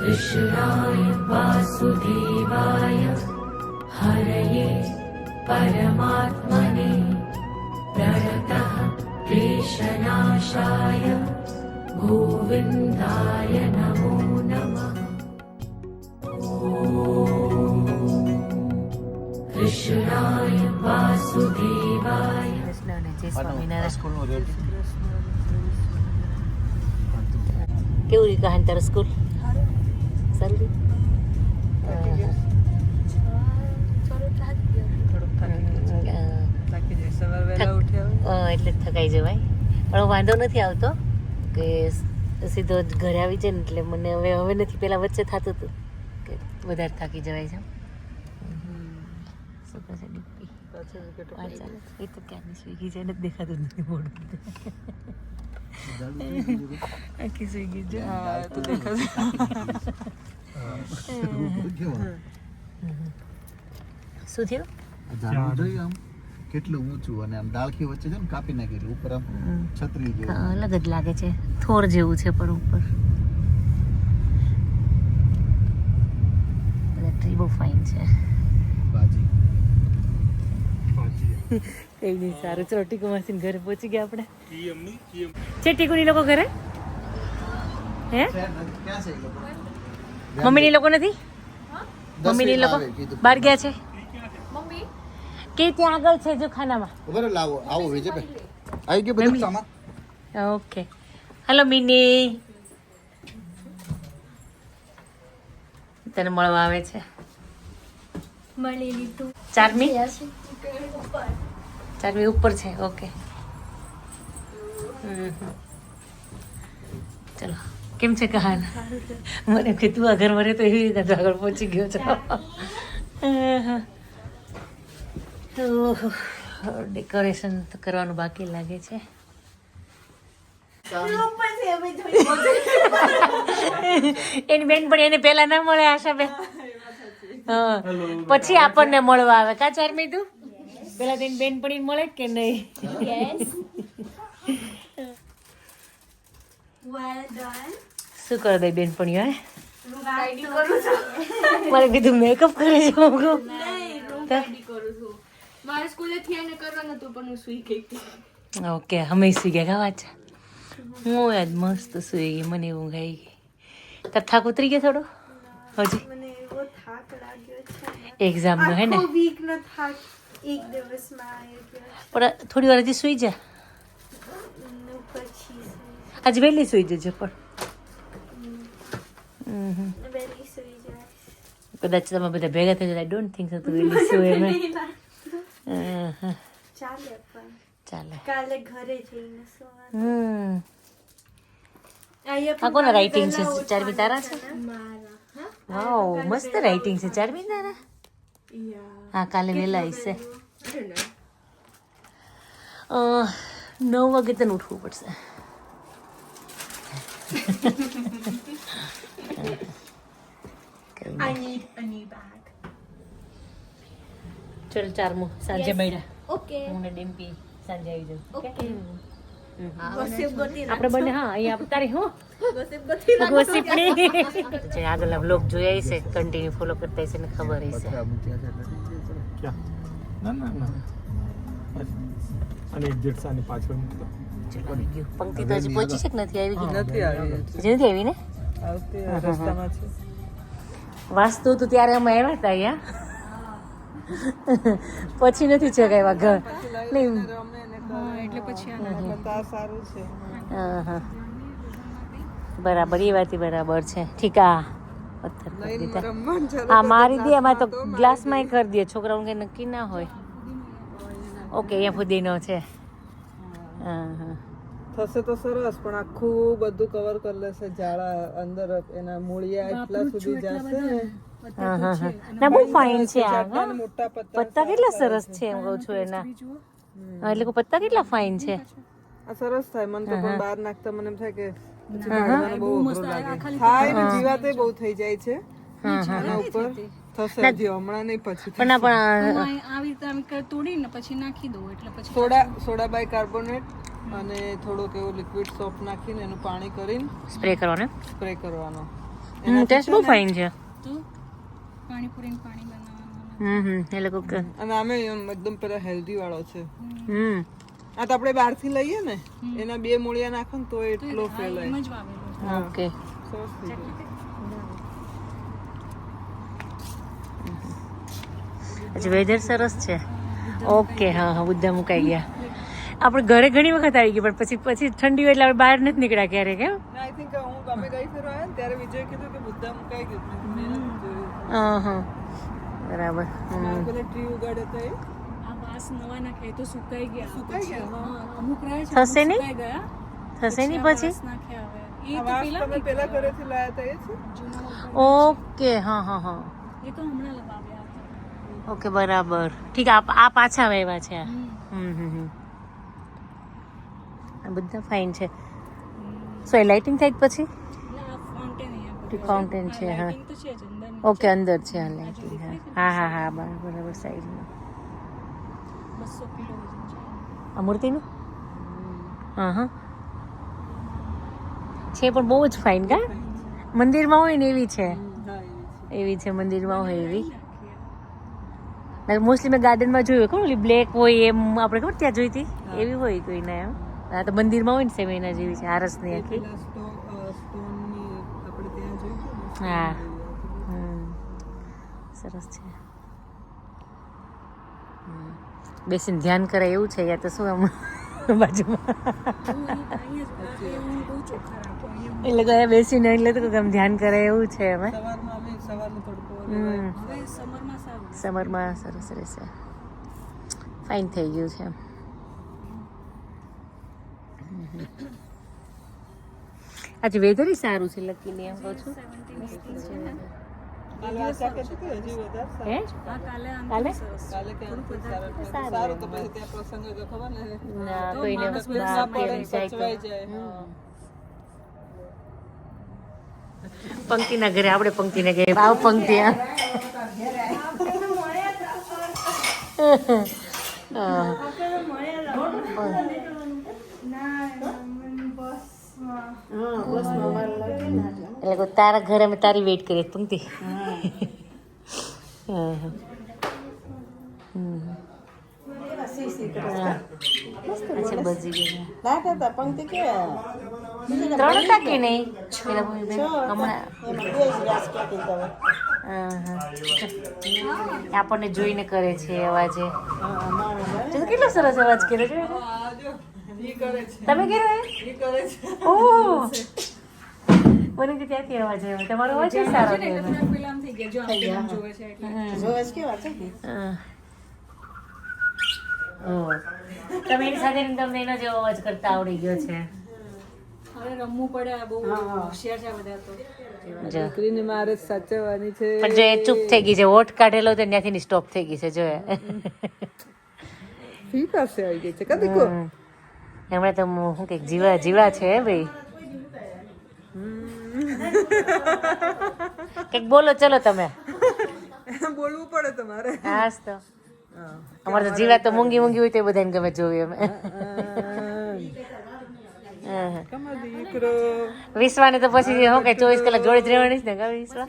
कृष्णाय वासुदेवाय हरये परमात्मने प्रणतः क्लेशनाशाय गोविन्दाय नमो नमः। कृष्णाय वासुदेवाय। કેવું રહ્યું કહાન તારું સ્કૂલ? સારું રહ્યું? એટલે થકાઈ જવાય, પણ વાંધો નથી આવતો કે સીધો ઘરે આવી જાય ને એટલે મને હવે નથી, પેલા વચ્ચે થતું હતું કે વધારે થાકી જવાય છે. શું કહે છે ડીપી? એ તો ક્યાંની સ્વીગી છે ને દેખાતું નથી મોડું, આખી સ્વીગી છે તો દેખાતું. શું થયું? કેટલું ઊંચું અને આમ ડાળખી વચ્ચે છે ને કાપી નાખેલું, ઉપર આમ છત્રી જેવું અલગ જ લાગે છે, થોર જેવું છે પણ ઉપર બધા ટ્રી બહુ ફાઇન છે. બાજી કઈ નહીં, સારું ચલો ટીકુ માસી ઘરે પહોંચી ગયા આપણે. છે ટીકુની લોકો ઘરે? હે ક્યાં છે? મમ્મીની લોકો નથી? મમ્મીની લોકો બહાર ગયા છે કે ત્યાં આગળ છે જો ખાનામાં? બરાબર, લાવો આવો વિજય ભાઈ, આવી ગયો બધું સામાન. ઓકે, હેલો મિની, તને મળવા આવે છે. મળી લીધું. ચારમી ચારમી ઉપર છે. ઓકે, ચલો કેમ છે કહાન? મને કે તું આ ઘર મરે તો એવી રીતે આગળ પહોંચી ગયો છો. ડેકોરેશન તો કરવાનું બાકી લાગે છે. એની બેન પણ એને પેલા ના મળે આશાબેન, હા પછી આપણને મળવા આવે. કા ચારમી તું પેલા તેની બેન પણ મળે કે નહીં? શું કરે દે બેન પણ? મારે કીધું મેકઅપ કરે છે. મારે સ્કૂલેથી આને કરવાનું હતું પણ હું સૂઈ ગઈ. ઓકે, અમે સુઈ ગયા. વાત છે, હું યાદ મસ્ત સુઈ ગઈ, મને ઊંઘ આવી ગઈ. તાર થાક ઉતરી ગયો થોડો? હજી મને એવો થાક લાગ્યો છે, એક્ઝામ નો હે ને, આખો વીક નો થાક એક દિવસમાં આવી ગયો પણ થોડી વાર હજી સુઈ જા. છે. પછી આજે વહેલી સુઈ જજો પણ. વહેલી સુઈ જાય. કદાચ તમે બધા ભેગા થઈ જાય. આઈ ડોન્ટ થિંક સો તું વહેલી સુઈ એમ. ચાલે પણ ચાલે. કાલે ઘરે જઈને સુવાનું. આ કોના રાઇટિંગ છે? ચારમી તારા છે? મારા વાવ, મસ્ત રાઇટિંગ છે ચારમી તારા. હા, કાલે વહેલા આવશે. 9 વાગે તને ઉઠવું પડશે. I need a new bag. ચલ ચારમું સાંજે મળ્યા. Okay. હું ને ડિમ્પી સાંજે આવી જાઉં. Okay. Gossip ગોતી આપણે બંને હા અહીંયા આપણે તારી હું gossip ગોતી ગોસિપની જે આગળના બ્લોગ જોયા છે કન્ટિન્યુ ફોલો કરતા હશે ને ખબર હશે. ના ના ના અને એક્ઝેક્ટ આની પાછળ મૂકતો. ચલો આવી ગયું. પંક્તિ તો હજી પહોંચી છે કે નથી આવી? નથી આવી. હજી નથી આવી ને? આવતી રસ્તામાં છે. વાસ્તુ તો ત્યારે અમે આવ્યા હતા અહીંયા, પછી નથી ચગાવ્યા ઘર નહીં. એટલે પછી સારું છે. હા બરાબર, એ વાત બરાબર છે. ઠીક, આ પથ્થર કરી દીધા. હા મારી દે, એમાં તો ગ્લાસમાં કરી દે, છોકરાઓને કંઈ નક્કી ના હોય. ઓકે, અહીંયા ફુદીનો છે. હા હા થશે તો સરસ, પણ આખું બધું કવર કરી લેશે ઝાડા અંદર, એના મૂળિયા એટલા સુધી જશે ને. હા હા હા ના, બહુ ફાઇન છે આ. મોટા પત્તા કેટલા સરસ છે એમ કહું છું એના. હા એટલે પત્તા કેટલા ફાઇન છે. આ સરસ થાય. મને તો પણ બહાર નાખતા મને એમ થાય કે પછી કાઢવાનું બહુ અઘરું લાગે. થાય ને જીવાતે બહુ થઈ જાય છે આના ઉપર. થશે હજી હમણાં નહીં, પછી પણ પણ આવી રીતે આમ તોડીને પછી નાખી દઉં એટલે પછી સોડા બાયકાર્બોનેટ અને થોડોક એવો લિક્વિડ સોપ નાખીને એનું પાણી કરીને સ્પ્રે કરવાનો. સ્પ્રે કરવાનો. ટેસ્ટ બહુ ફાઇન છે. તો પાણીપુરી પાણી બનાવવાનું એ લોકો અને આમે એકદમ પેલા હેલ્ધી વાળો છે. હમ આ તો આપણે બહારથી લઈએ ને એના 2 મૂળિયા નાખો ને તો એટલો ફેલાય. એમ જ વાવેલો ઓકે. સરસ થઈ જાય. અચ્છા વેધર સરસ છે. ઓકે હા હા બુદ્ધા મુકાઈ ગયા. આપણે ઘરે ઘણી વખત આવી ગઈ પણ પછી ઠંડી હોય એટલે આપણે બહાર નથી નીકળ્યા ક્યારે કેમ. આઈ થિંક હું ગમે ગઈ ફેર આવ્યા ને ત્યારે વિજય કીધું કે બુદ્ધા મુકાઈ ગયું. મેં નથી જોયું. હા બરાબર. મારે પેલા ટ્રી ઉગાડ્યો તો એ આ વાસ નવા નાખ્યા એ તો સુકાઈ ગયા સુકાઈ ગયા. હા, અમુક રહે છે થશે નહીં? સુકાઈ ગયા થશે નહીં આ પછી? વાસ નાખ્યા હવે એ આ તો વાસ પેલા તમે પેલા ઘરેથી લાયા હતા એ છે? ઓકે હા હા હા એ તો હમણાં લગાવ્યા હતા. ઓકે બરાબર ઠીક. આ પાછા વાવ્યા છે આ. આ બધા ફાઇન છે. સો એ લાઇટિંગ થાય પછી ના, આ ફાઉન્ટેન અહીંયા બધું ફાઉન્ટેન છે હા. lighting તો છે જ અંદર ઓકે અંદર છે આ લાઇટિંગ હા હા હા બરાબર સાઈડમાં. 200 કિલો વજન છે આ મૂર્તિનું હા હા છે પણ બહુ જ ફાઇન કા. મંદિરમાં હોય ને એવી છે. એવી છે મંદિરમાં હોય એવી. મોસ્ટલી મેં ગાર્ડનમાં જોયું ખબર ઓલી બ્લેક હોય એમ આપણે ખબર ત્યાં જોઈ હતી એવી હોય કોઈને એમ. આ તો મંદિરમાં હોય ને સેમ એના જેવી છે આરસની આખી. પેલા સ્ટોનની આપણે ત્યાં જોયું ને. હા સરસ છે. બેસીને ધ્યાન કરે એવું છે યા તો શું આમ બાજુમાં એટલે ગયા બેસીને એટલે તો આમ ધ્યાન કરે એવું છે અમે. સવારમાં અમે સવારનો તડકો હવે સમરમાં સારું સમરમાં સરસ રહેશે. ફાઇન થઈ ગયું છે. આજે વેધર સારું છે લકીલી એમ કહું છું. કાલે આશા કહેતી હતી હજી વધારે સારું. હે હા કાલે આમ કાલે કાલે ક્યાં સારું તો પછી ત્યાં પ્રસંગ હતો ખબર ને ના કોઈને ના પડે ને સચવાઈ જાય. પંક્તિના ઘરે આપણે પંક્તિને ગયે આવ પંક્તિ એટલે તારા ઘરે અમે તારી વેઇટ કરીએ પંક્તિ. અચ્છા બજી ગયા 3 હતા કે નહીં પેલા હમણાં આપણને જોઈને કરે છે અવાજે. કેટલો સરસ અવાજ કર્યો છે તમે કર્યો ઓહ મને કે ત્યાંથી અવાજ આવ્યો. તમારો અવાજ સારો છે. પેલા આમ થઈ ગયા જો આમ જોવે છે એટલે તમે એની સાથે તમને એનો જેવો અવાજ કરતા આવડી ગયો છે. હવે રમવું પડે બહુ હોશિયાર છે બધા તો. દીકરીને મારે સાચવવાની છે. પણ જો એ ચૂપ થઈ ગઈ છે વોટ કાઢેલો તો ત્યાંથી સ્ટોપ થઈ ગઈ છે જો ફી પાસે આવી ગઈ છે કદી કો હમણાં તો શું કે જીવા છે ભાઈ. કંઈક બોલો ચલો તમે. બોલવું પડે તમારે. હાસ તો અમારે તો જીવા તો મૂંગી હોય તો બધાને ગમે જોવી અમે. કમા દીકરો વિશ્વાને તો પછી શું કઈ 24 કલાક જોડે જ રહેવાની જ ને કા વિશ્વા.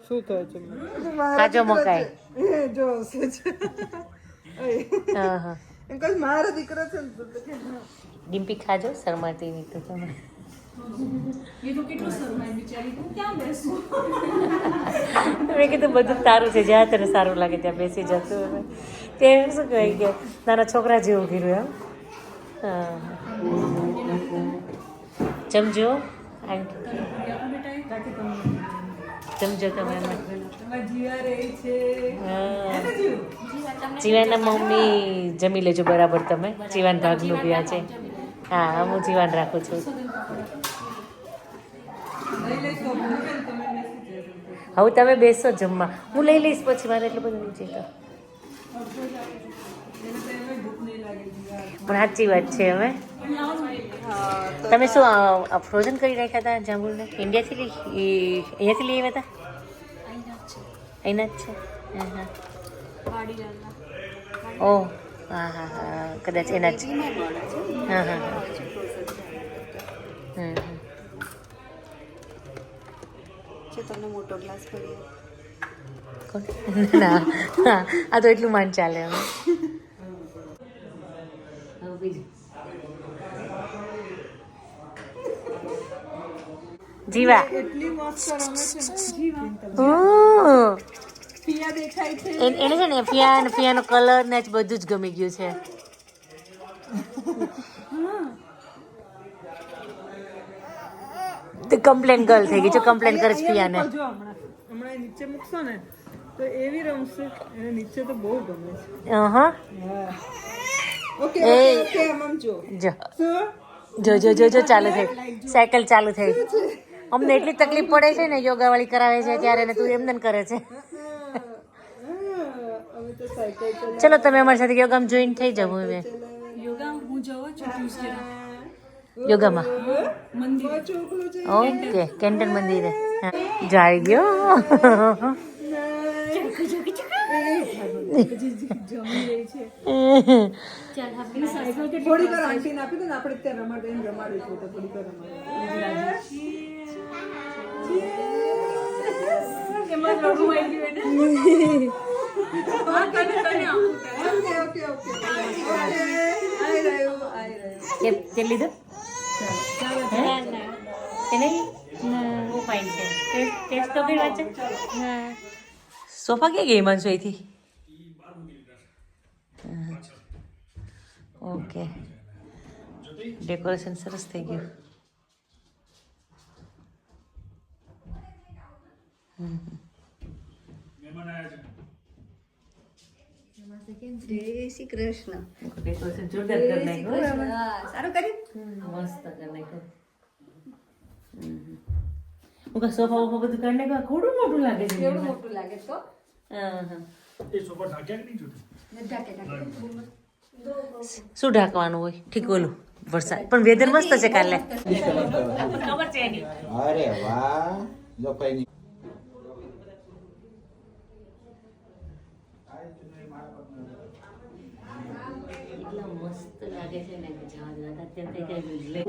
શું થાય છે કાચો મકાઈ જો એમ કઈ મારો દીકરો છે ને તો કે ડિમ્પી ખાજો શરમાતી નહીં તો તમે. એ તો કેટલું શરમાય બિચારી હું ક્યાં બેસું. મેં કીધું બધું તારું છે જ્યાં તને સારું લાગે ત્યાં બેસી જતું. તે શું કહેવાય કે નાના છોકરા જેવું કર્યું એમ. હા જમજો જમજો તમે જીવા રહી છે. જીવાના મમ્મી જમી લેજો બરાબર તમે. જીવાન ભાગનું બી આ છે. હા હું જીવાન રાખું છું. હવે તમે બેસો જમવા હું લઈ લઈશ પછી મારે એટલું બધું નીચે તો. પણ સાચી વાત છે હવે. તમે શું ફ્રોઝન કરી રાખ્યા હતા જાંબુને ઇન્ડિયાથી અહીંયાથી લઈ આવ્યા હતા. અહીંના જ છે હા હા ઓ હા હા હા કદાચ એના જ હા હા હા હમ તમને મોટો ગ્લાસ કરી કોણ? ના હા આ તો એટલું માન ચાલે હવે જીવા એટલી મસ્ત રમે છે ને જીવા. ઓહ, પિયા દેખાય છે. એને છે ને ફિયાનો કલર ને જ બધું જ ગમી ગયું છે તે કમ્પ્લેન ગર્લ થઈ ગઈ છે કમ્પ્લેન કરે છે ફિયાને જો હમણાં એ નીચે મૂકશો ને તો એવી રમશે. એને નીચે તો બહુ ગમે છે. હા ઓકે એ ઓકે આમ જો જો શું જો ચાલુ થઈ સાયકલ ચાલુ થઈ અમને એટલી તકલીફ પડે છે ને યોગા વાળી કરાવે છે ત્યારે ને તું એમને કરે છે હવે તો સાયકલ ચલો તમે અમારી સાથે યોગામાં જોઈન થઈ જાવ હવે યોગા હું જવા છું ટ્યુઝડે યોગામાં મંદિર છોકરું છે. ઓકે કેન્ટન મંદિરે હા. જાઈ ગયો જમી રહી છે થોડી વાર આંટીને આપી દો ને આપણે ત્યાં રમાડે એને રમાડે છે તો થોડી વાર એમાં રડવું આવી ગયું એને હા તને ઓકે ઓકે આઈ રહ્યું તે લીધું એને બહુ ફાઇન છે ટેસ્ટ તો બી વાંચે સોફા ક્યાં ગઈ માનસો અહીંથી ઓકે ડેકોરેશન સરસ થઈ ગયું જય શ્રી કૃષ્ણ. ડેકોરેશન જોરદાર કરી નાખ્યું સારું કર્યું. મસ્ત કરી નાખ્યું હું કા સોફા વોફા બધું કરી નાખ્યું થોડું મોટું લાગે છે કેવડું મોટું લાગે તો હા હા એ સોફા ઢાંક્યા કે નહીં જોતું? શું ઢાંકવાનું હોય ઠીક ઓલું વરસાદ પણ વેધર મસ્ત છે કાલે ખબર છે એની અરે વાહ જો કઈ નહીં એટલા મસ્ત લાગે છે ને જવા જવા અત્યારે કઈ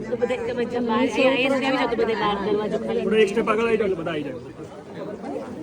તો બધા તમે જો બહાર અહીંયા આવી જાવ તો બધા બહાર દરવાજો ખાલી થોડો એક સ્ટેપ આગળ આવી જાવ એટલે બધા આવી જાય.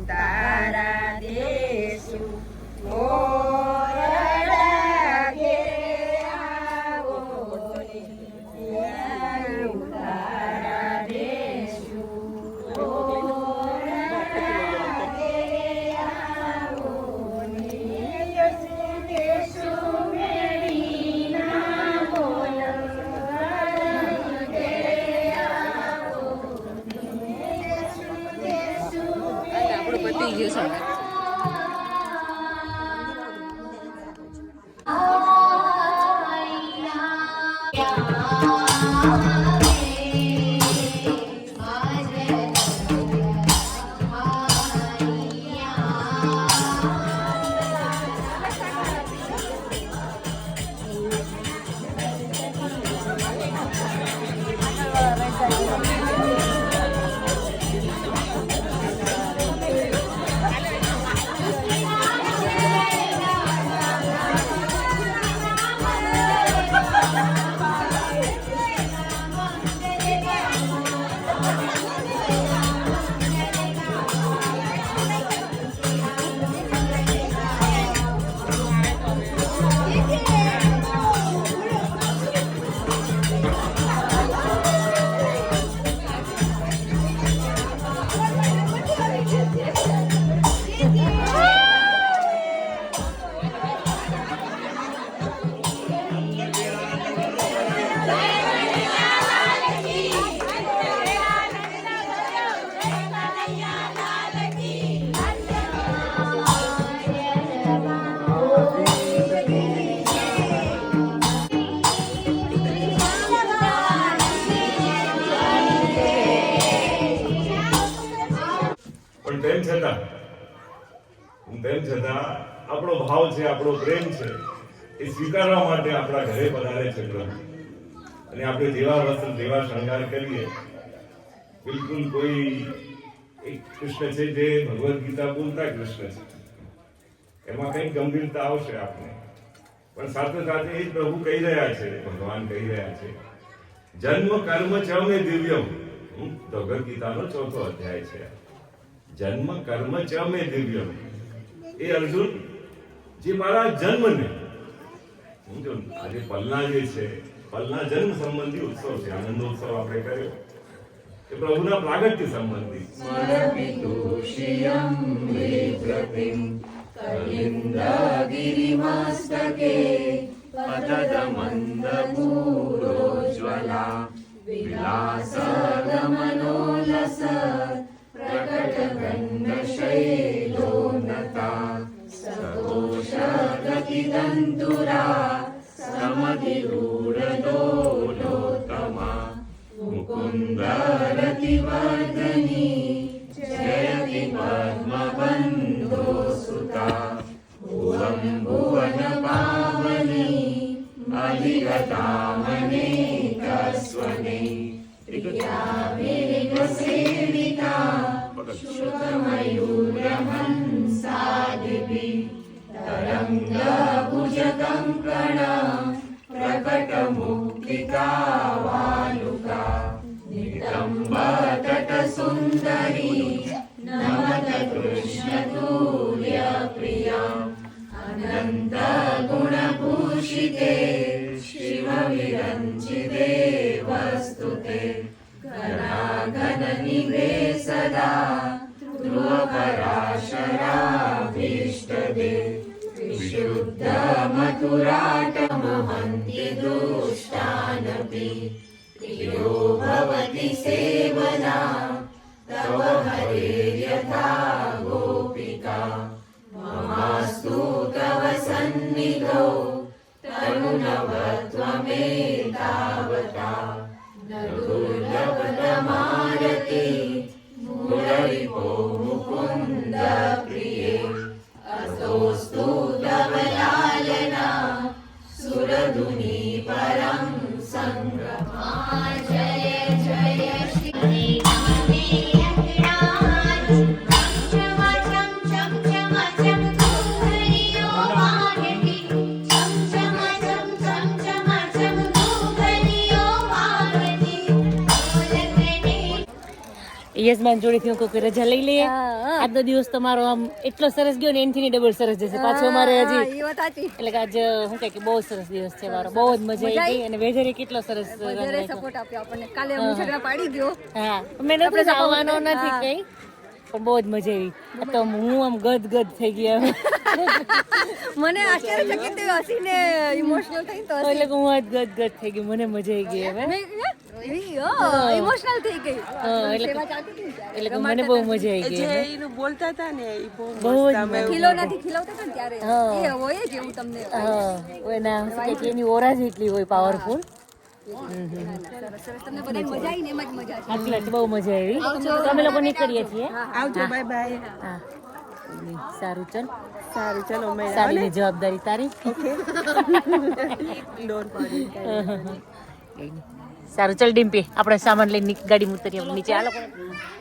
તારા દે તેમ છતાં આપણો ભાવ છે, આપણો પ્રેમ છે, એ સ્વીકારવા માટે આપણા ઘરે પધારે છે પ્રભુ. અને આપણે જેવા વસ્ત્ર જેવા શણગાર કરીએ, બિલકુલ કોઈ એક કૃષ્ણ છે જે ભગવદ્ ગીતા બોલતા કૃષ્ણ છે, એમાં કઈ ગંભીરતા આવશે આપણે, પણ સાથે સાથે એ પ્રભુ કહી રહ્યા છે, ભગવાન કહી રહ્યા છે, જન્મ કર્મ ચ મે દિવ્યમ. ભગવદ્ ગીતાનો 4થો અધ્યાય છે. જન્મ કર્મ ચ મે દિવ્યમ. એ અર્જુન, જે મારા જન્મને, જો આજે પલના જે છે, પલના જન્મ સંબંધી ઉત્સવ છે, આનંદોત્સવ આપણે કર્યો, એ પ્રભુના પ્રાગટ્ય સંબંધી. कलिन्द्रगिरिमस्तके पतदमन्दपूरोज्ज्वला विलासगमनोल्लस प्रकटगण्डशैलोन्नता सतोषगतिदन्तुरा समधिरूढदोलोत्तमा मुकुन्दरतिवर्धनी जयति पद्मबन्धो सुता भुवं भुवनपावनी अधिगतामनेकस्वने प्रियामेघसेविता शुकमयूरहंसादिभिः तरङ्गभुजकङ्कणा प्रकटमुक्तिकावालुका नितम्बतटसुन्दरी नमत कृष्णतुल्यप्रिया अनन्तगुणभूषिते शिवविरञ्चिते वस्तुते घनाघननिभे सदा ध्रुवपराशराभीष्टदे विशुद्धमथुराटमहन्ति दुष्टानपि प्रियो भवति सेवना तव हरेर्यथा गोपिका ममास्तु तव सन्निधौ तरुणवत्वमेतावता न दुर्लभतमारति मुररिपो मुकुन्द प्रिये अतोऽस्तु तव लालना सुरधुनी परं सङ्गमा जय जय श्री યજમાન જોડેથી હું કોઈ રજા લઈ લઈએ. આજનો દિવસ તમારો આમ એટલો સરસ ગયો ને એનથી ડબલ સરસ જશે પાછો અમારે હજી. એટલે કે આજે શું કહે કે બહુ સરસ દિવસ છે મારો, બહુ જ મજા આવી ગઈ. અને વેધરે કેટલો સરસ સપોર્ટ આપ્યો આપણને. કાલે હું ઝઘડા પાડી ગયો. હા, મેં નથી આવવાનો નથી કઈ, પણ બહુ જ મજા આવી. તો હું આમ ગદ થઈ ગયા. મને આશ્ચર્યચકિત થયું, હસીને ઇમોશનલ થઈ તો એટલે હું આજ ગદ થઈ ગઈ, મને મજા આવી ગઈ હવે. ઇમોશનલ થઈ ગઈ. એટલે કે મને બહુ મજા આવી ગઈ. એનું બોલતા હતા ને એ બહુ બહુ જ ખીલો નથી ખીલવતા હતા ને ત્યારે એ હોય જ એવું તમને. એના શું કહે કે એની ઓરા જ એટલી હોય પાવરફુલ. તમને બધાને મજા આવી ને એમાં જ મજા છે. સાચી વાત છે, બહુ મજા આવી. તો અમે લોકો નીકળીએ છીએ. આવજો, બાય બાય. હા, સારું ચલ. સારું, ચલો મેં સારી જવાબદારી તારી. સારું ચલ ડિમ્પી, આપણે સામાન લઈને ગાડી ઉતરીએ નીચે. આ લોકો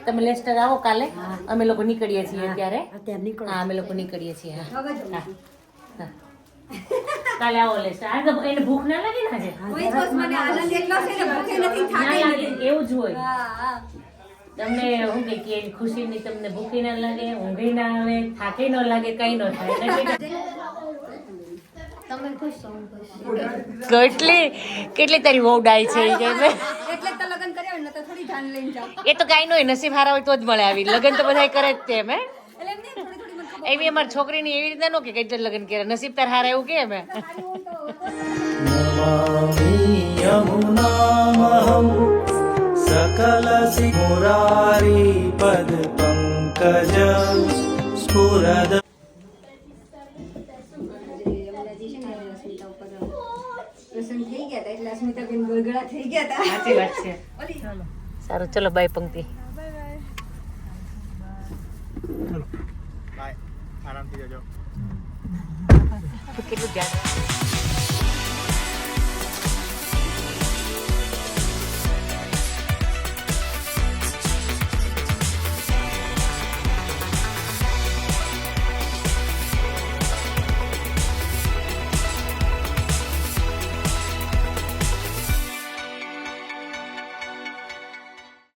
તમે લેસ્ટર આવો કાલે, અમે લોકો નીકળીએ છીએ અત્યારે. હા, અમે લોકો નીકળીએ છીએ. હા, કાલે આવો લેસ્ટર. આ તો એને ભૂખ ના લાગે ને આજે? મને આનંદ એટલો છે ને ભૂખે નથી ના થાકી. લાગે, એવું જ હોય. હા તમને શું કે એની ખુશીની તમને ભૂખી ના લાગે, ઊંઘી ના આવે, થાકી ન લાગે, કઈ ન થાય. તમે ખુશ છો, હું ખુશ. કેટલી તારી વહુ ડાય છે એ કે એટલે તો લગન કર્યા હોય ને તો થોડી જાન લઈને જાવ. એ તો કાંઈ ન હોય, નસીબ હારા હોય તો જ મળે આવી. લગ્ન તો બધા કરે જ તેમ. હે એટલે એમ નહીં, થોડી મને ખબર. એવી અમારી છોકરીની એવી રીતે નો કે કેટલા લગ્ન કર્યા, નસીબ તાર હારા એવું કે અમે. यमुनामहं सकलसिमुरारी पद पंकज स्फुरद. પ્રસન્ન થઈ ગયા હતા એટલે અસ્મિતાબેન ગળગળા થઈ ગયા હતા. સાચી વાત છે. સારું ચલો, બાય પંક્તિ. બાય, આરામથી. જજો કેટલું ધ્યાન